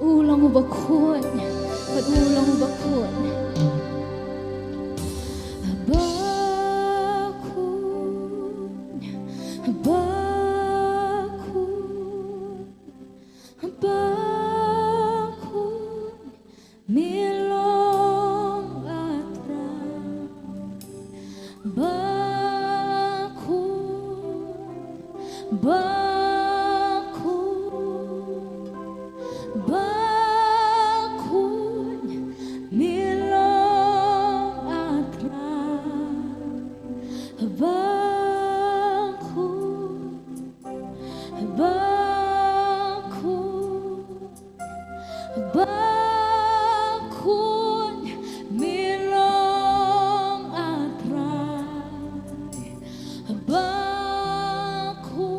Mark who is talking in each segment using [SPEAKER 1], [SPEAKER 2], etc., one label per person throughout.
[SPEAKER 1] ulang ubakun, ulang ubakun. Bakun, milong atra. Bakun, milong atra. Bakun, milong atrai. Bakun,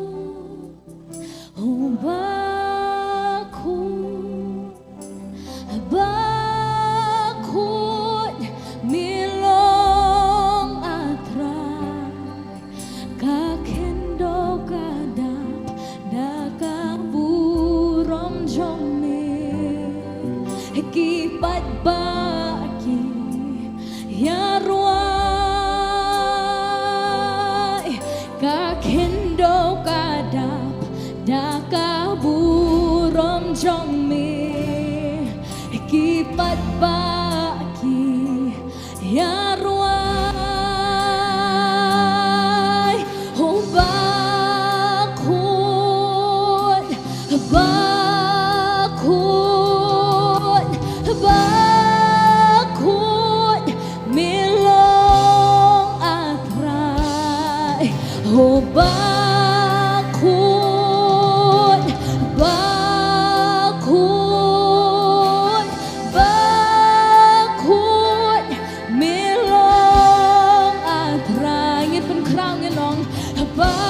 [SPEAKER 1] oh bakun, bakun, milong atrai. Kakendo kadap dakaburom jome. Kipat baki yarwai kakendo kadap dakaburom jongme kipat baki yarwai oh bakun bakun milong atrai oh bakun milong atrai ngit pen krang nong bakun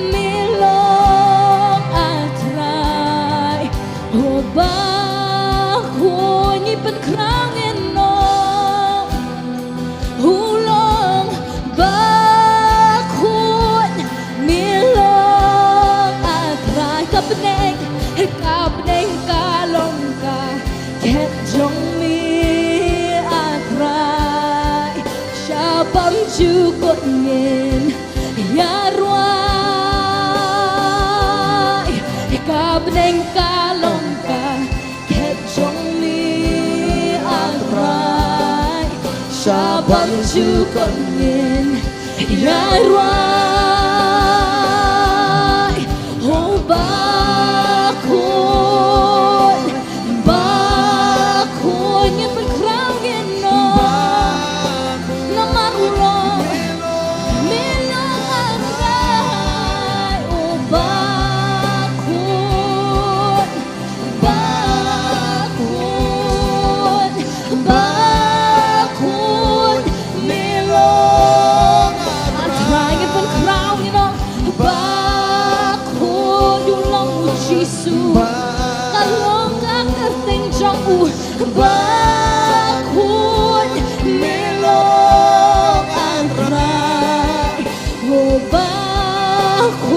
[SPEAKER 1] milong atrai oh bakun ngit pen krang nong hulong bakun milong atrai kapneng kalong ka ket jong mi atrai syabam jukot ngin yarwai kapneng kalong ka ket jong mi atrai syabam jukot ngin yarwai oh bakun ngit pen krang ngin no namar ulong milong atrai oh bakun milong atrai ngit pen krang ngin no bakun ulong Jisu kalong kakerteng jong bakun milong atrai oh bakun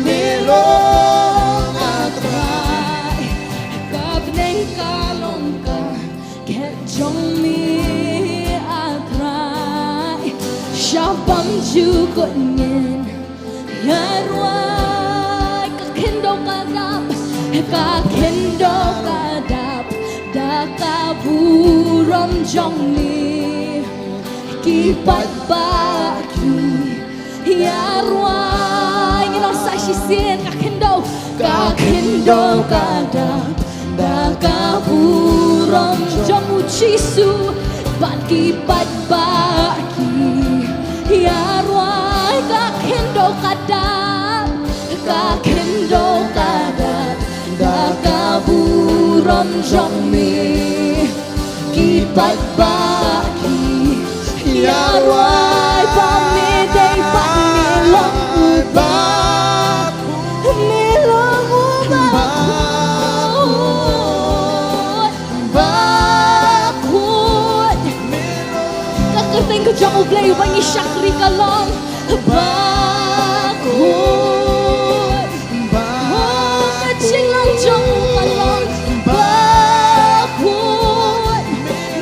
[SPEAKER 1] milong atrai kapneng kalong ka ket jong mi atrai syabam jukot ngin yarwai kakendo kadap dakaburom jong ni kipat baki yarwai ngilang sa sisien kakendo kadap dakaburom jong Jisu bat kipat baki yarwai kakendo kadap dakaburom jong mi kipat baki yarwai pamidei milong ubak play wangi syakri kalong bakun kecing lang jong kalong bakun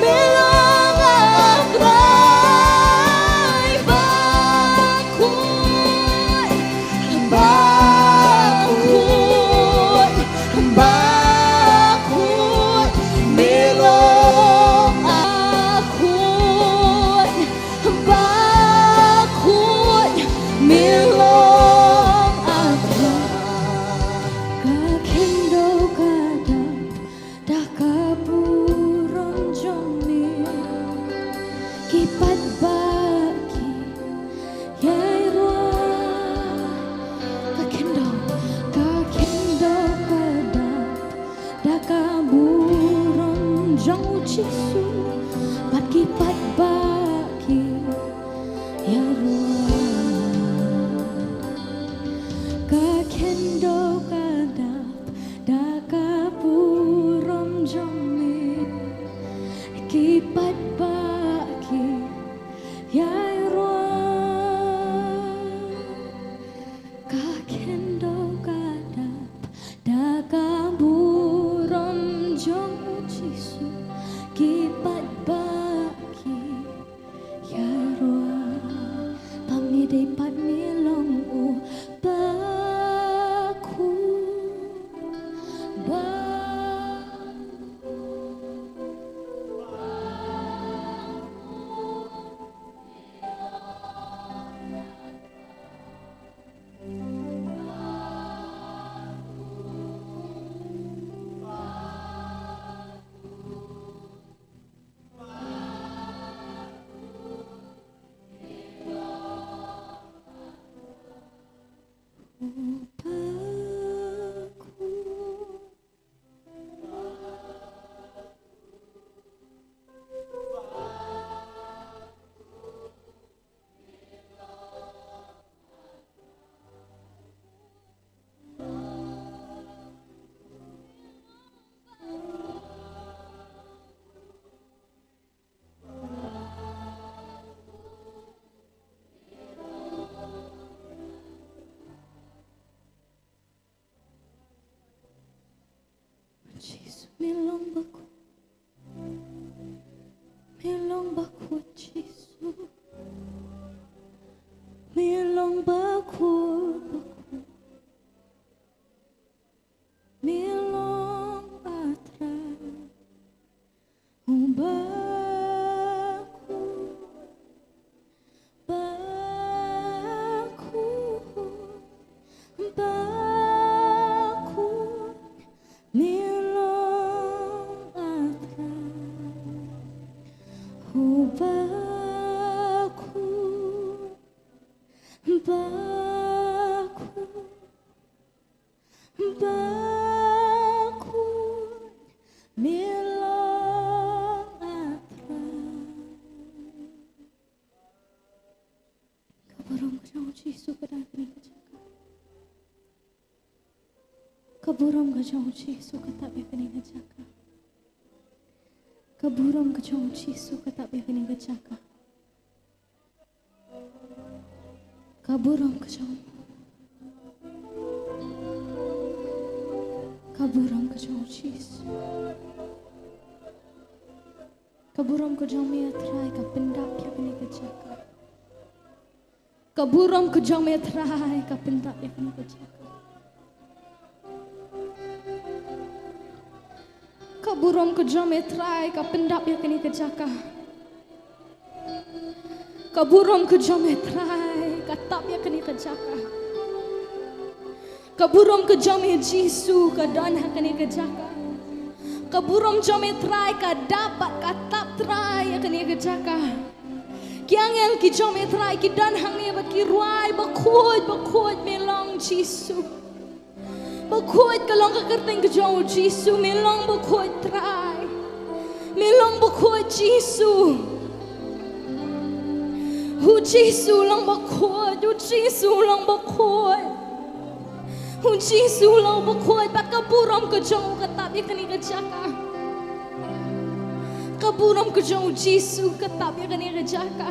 [SPEAKER 1] melong akray bakun bakun bakun melong akun bakun melong akray kakendo kadang dah kaburon jomil kipat bagi yai roa kakendo kadang dah kaburon jong cisu pat kipat bagi yai roa kakendo kadang dah kaburon jomil kipat bagi yai roa kakendo kadang dah kaburon jong cisu kipat bagi yai roa pamide pat milong u baku Cisu melong baku cisu melong baku melong atra baku baku baku melong atra baku baku baku melong atra kaburong kejauh cisu kadang kini kejaka kaburong kejauh cisu ketabia kini kejaka kaburong kejauh cisu ketabia kini kejaka kaburong kejauh cisu kaburong kejauh metrai kapendap ya kini kejaka kaburong kejauh metrai kapendap ya kini kejaka kaburong kejauh metrai kapendap ya kini kejaka kaburong kejauh metrai katap ya kini kejaka kaburong kejauh Yesu kadan kini kejaka kaburong jome trai kadapat katap trai ya kini kejaka kiang yang ki jome trai ki dan hang ya bat ki ruai bakut melong Yesu bakut kalong kakerteng kejauh Yesu melong bakut trai melong bakut Yesu Yesu lang bakut Yesu lang bakut Yesu lang bakut bat kaburam kejauh katap ya kini kejaka kaburam kejauh Yesu katap ya kini kejaka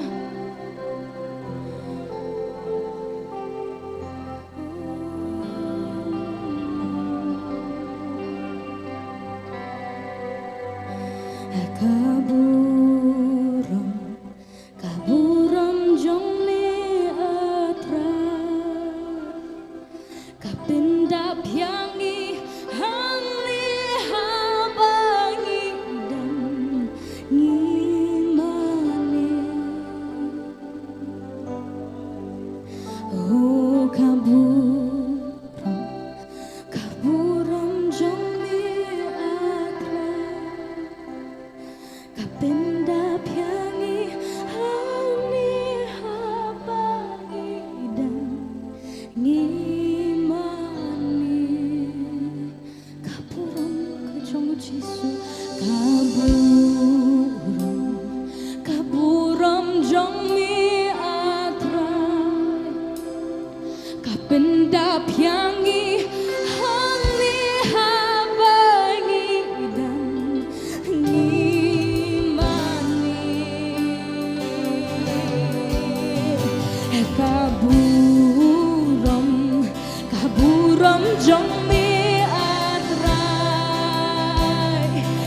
[SPEAKER 1] kapendap yangi hali habangi dan ngimani kaburam jommi atrai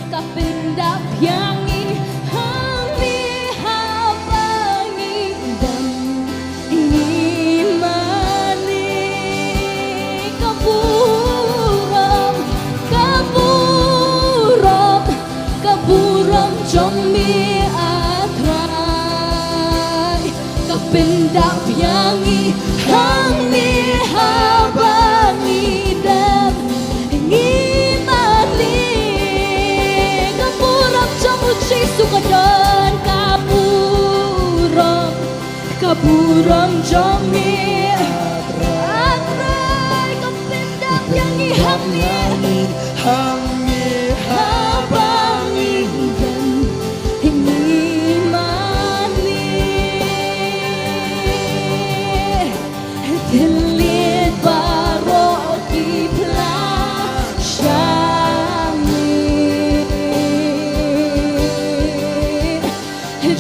[SPEAKER 1] kapendap yangi hali habangi dan ngimani kaburam jommi atrai kapendap yangi hali habangi dan ngimani kaburam jamu Jesu kadon kaburam jommi atrai kapendap yangi hali habangi dan ngimani telit baroki pelasyami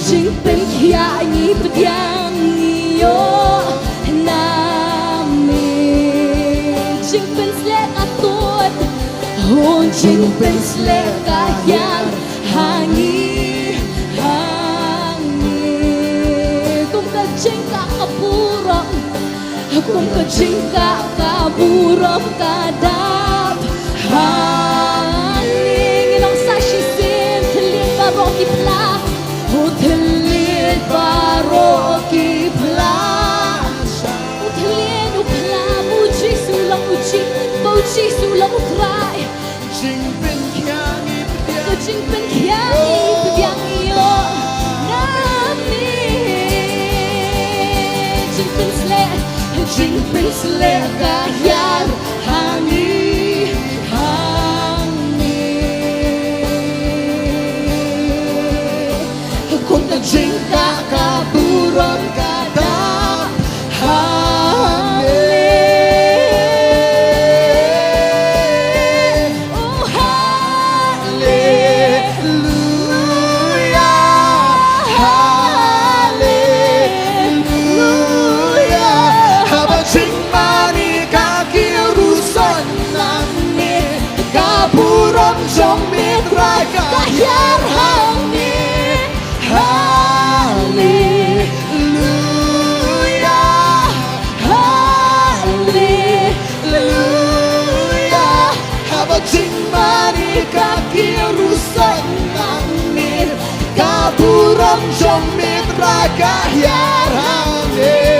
[SPEAKER 1] jing pen kiai pediang yo nami jing pen slek atut jing pen slek kahyang hangi kum ka jing ka kaburam kum ka jing ka kaburam kadap haling ilang sashi sim telit baroki pla telit baroki pla telit upla muji sulang muji sulang utrai
[SPEAKER 2] jing pen kiangi
[SPEAKER 1] pediang iyo nami jing pen slek kahyar hangi
[SPEAKER 2] kung ka jing ka kaburam kadap Jomit raga kahyar hangi hallelujah hallelujah haba jing mani kaki rusak nangir kaburam jomit raga kahyar hangi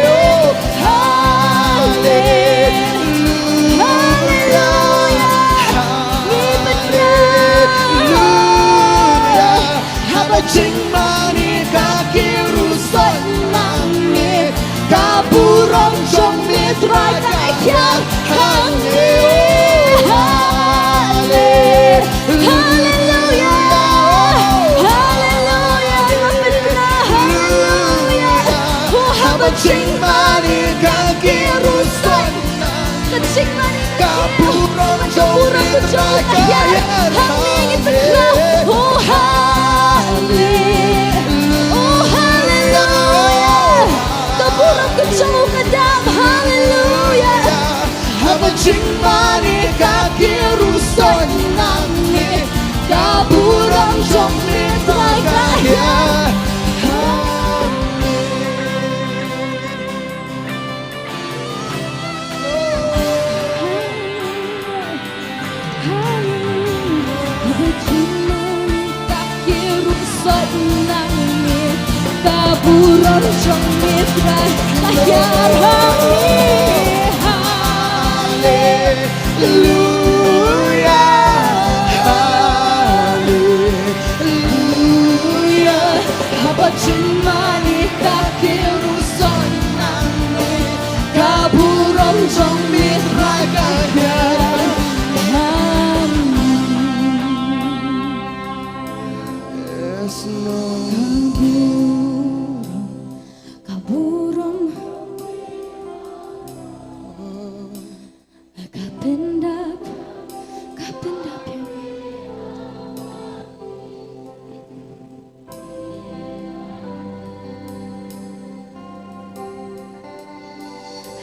[SPEAKER 2] jing mani kaki rusak langit kaburam jomit raga kahyar hangi hallelujah haba jing mani kaki rusak kaburam jomit raga kahyar hangi
[SPEAKER 1] Jauh kadam hallelujah
[SPEAKER 2] haba jing mani kaki rusak nangis kaburam jomit raga kahyar
[SPEAKER 1] kaburam jomit raga kahyar
[SPEAKER 2] hallelujah haba jing mani kaki rusak nangis kaburam jomit raga kahyar yes Lord
[SPEAKER 1] kaburam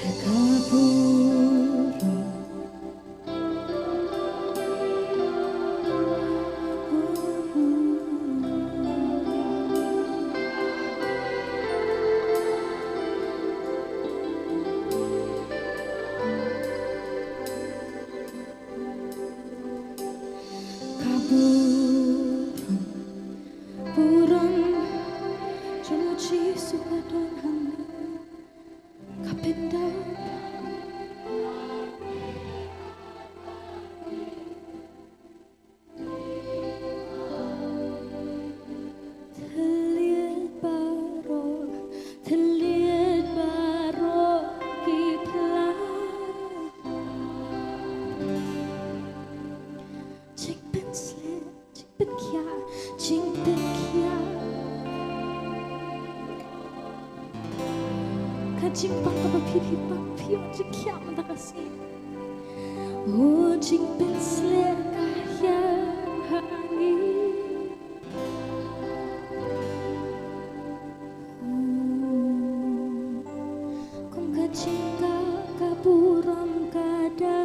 [SPEAKER 1] Buron Jomuji suka don hang kapenda Terlihat baro kipla Cik ben slet, cik ben kia, cik ben kia Kajing pang kapapipi pang piyo cik kia mata kasih Oh cik ben slet kaya hangi Kung kajingka kaburam kada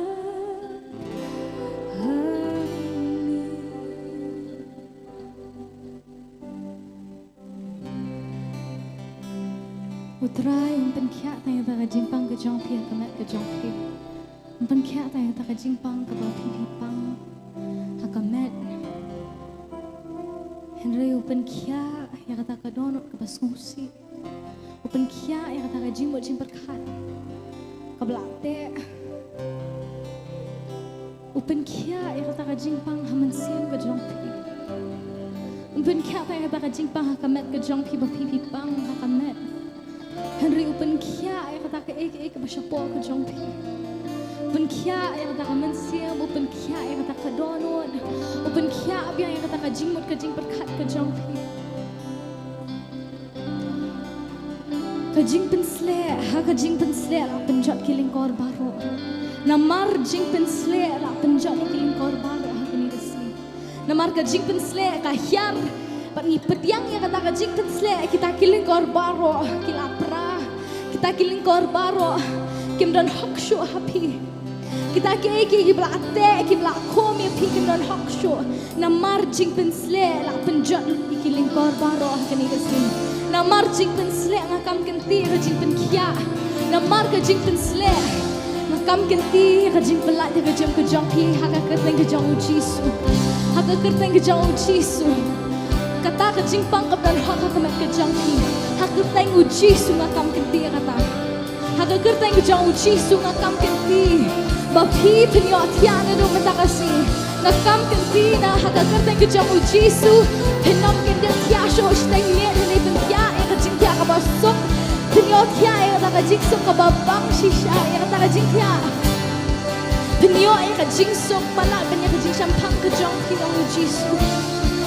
[SPEAKER 1] Utrai umpen kia tanya taka jimpang ke jong pia kemet ke jong pi umpen kia tanya taka jimpang ke bau pipi pang hakamet Henry umpen kia ya kata ka donut ke bas ngusi umpen kia ya kata ka jimbo jimper kat ke belate umpen kia ya kata ka jimpang haman siang ke jong pi umpen kia tanya taka jimpang hakamet ke jong pi bau pipi pang hakamet Henry upen kia ay kata ka eke basyapo ka jongpi. Upen kia ay kata ka mensiam, upen kia ay kata ka donut, upen kia biang ay kata ka jingmut ka jing perkat ka jongpi. Ka jing pensle, ha ka jing pensle la penjat kiling kor baro. Namar jing pensle la penjat kiling kor baro ha kini desi. Namar ka jing pensle ka hiar Pagi pediang yang kata kajing pensle kita kiling kor baro kila pra kita kiling kor baro kim don hokshu happy kita keki kiblate kiblakomi pi kim don hokshu namar jing pensle la penjat kiling kor baro kani kesin namar jing pensle ngakam kenti kajing penkia namar kajing pensle ngakam kenti kajing pelat kajing kejong pi haka kerteng kejong ujisu haka kerteng kejong ujisu Kata kajing pangkap dan haka kemet kejang pi Haka teng uji sunga kam kenti kata Haka kerteng kejang uji sunga kam kenti Bapi penyok tiana do mentakasi Ngakam kenti na haka kerteng kejang uji su Penam kenda tiasho shteng net hene pentia Yang kajing tia kabasok Penyok tia yang kata kajing sok kababang shisha Yang kata kajing tia Penyok yang kajing sok malak Penyok kajing syampang kejang pi dong uji su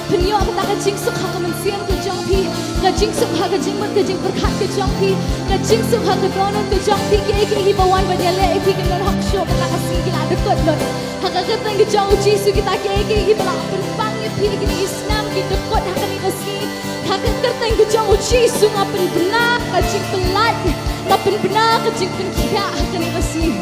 [SPEAKER 1] Penyok kata kajing sok haka mensiam ke jong pi Kajing sok haka jingmat kajing berkat ke jong pi Kajing sok haka donut ke jong pi Keke hibawan banyale epi kenon hok show Kata kasih kila dekot lot Haka keteng ke jong uji su kita keke hibala Penpang epi kini isnam kita dekot haka ni kasih Haka keteng ke jong uji su ngapen benar kajing pelat Ngapen benar kajing penkia haka ni kasih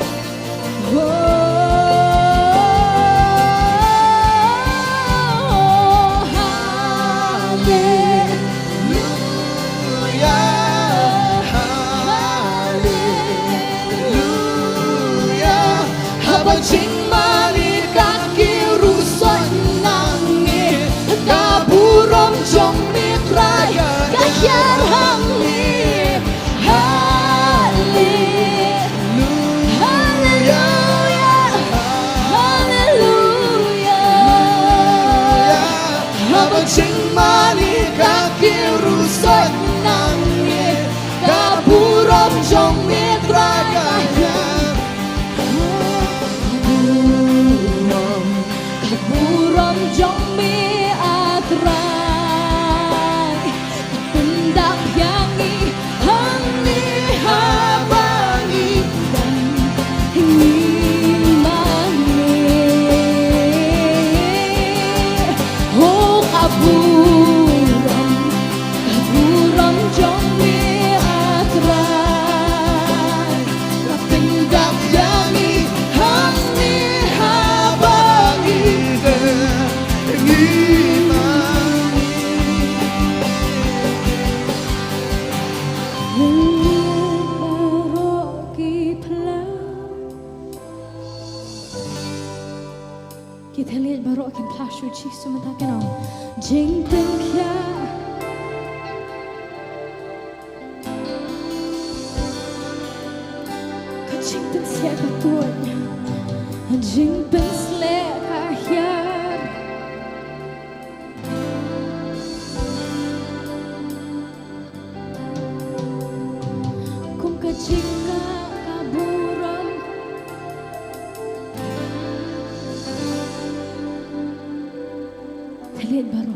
[SPEAKER 2] Jing mani kaki rusak nangi kaburom jong mitrai kahyar hangi haleluya haleluya haba jing mani kaki rusak nangi kaburom jong mitrai kahyar
[SPEAKER 1] Telit baru akan plashu Yesus mentakan jing pengkia kajing pensle katuanya jing pensle kahyar kum kajing kaburam telit baru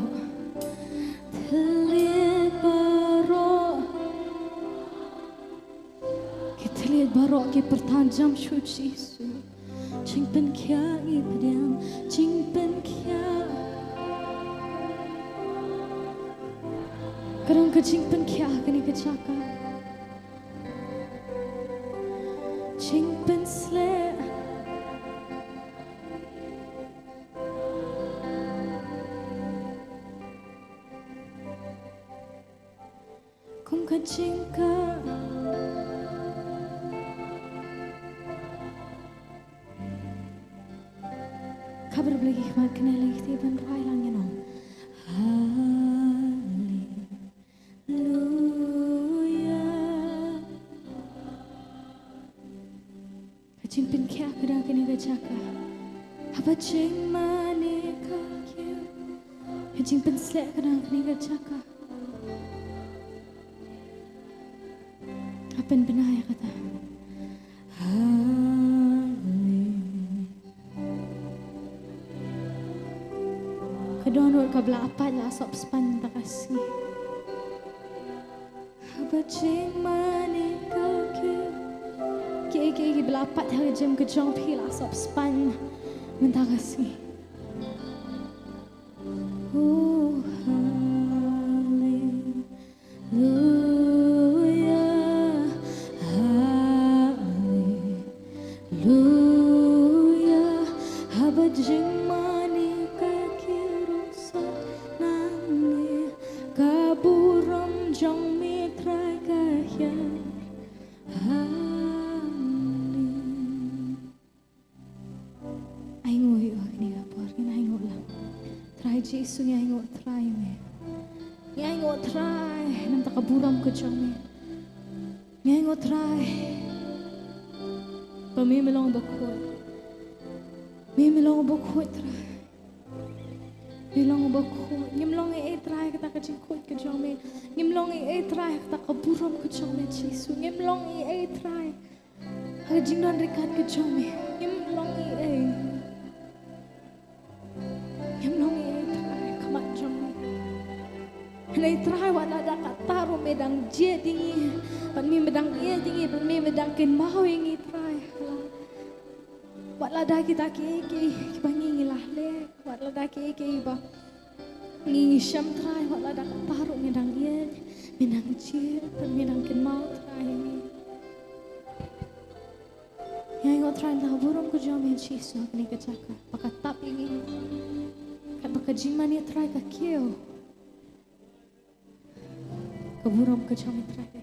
[SPEAKER 1] telit baru ke pertajam suci su jing pen kia ibadiam jing pen kia kadang ke jing pen kia kini ke caka jing pen sle kum ka jing ka kabar beli hikmat kena lagi tiban rai lang yan Haleluya kajing pin kia kadang kini gajaka haba jing mani kakya kajing pin slek kadang kini gajaka apen benaya kata kedonor kabla apa lah sop span tak kasih abajing mani kaki ki bela apa hari jam kejong pi lah sop span minta kasih haleluya haleluya abajing kaburam jong mitrai kahya aingo yo ni apor ni aingo la try Jesu ni aingo try me ni aingo try nam ta kaburam ko jong me ni aingo try pa mi melong bakot try Nilong bako, nimlong try kata kajing kuat kejong me, nimlong try kata kaburam kejong me Jesu, nimlong try kajing non rekat kejong me, nimlong try kamat jong me, nai try wala dah kata ro medang je dingi, pan mi medang dingi, pan mi medang ken mau ingi try, wala dah kita ki bangi lah le. Watla dah ke iba ni syam try watla dah taruh medang dia medang cil dan medang kenal try ni yang ngot try dah burung ko jom Yesus ni ke caka pakai tap ini kan pakai jiman ni try ka kieu ke burung ko jom try ka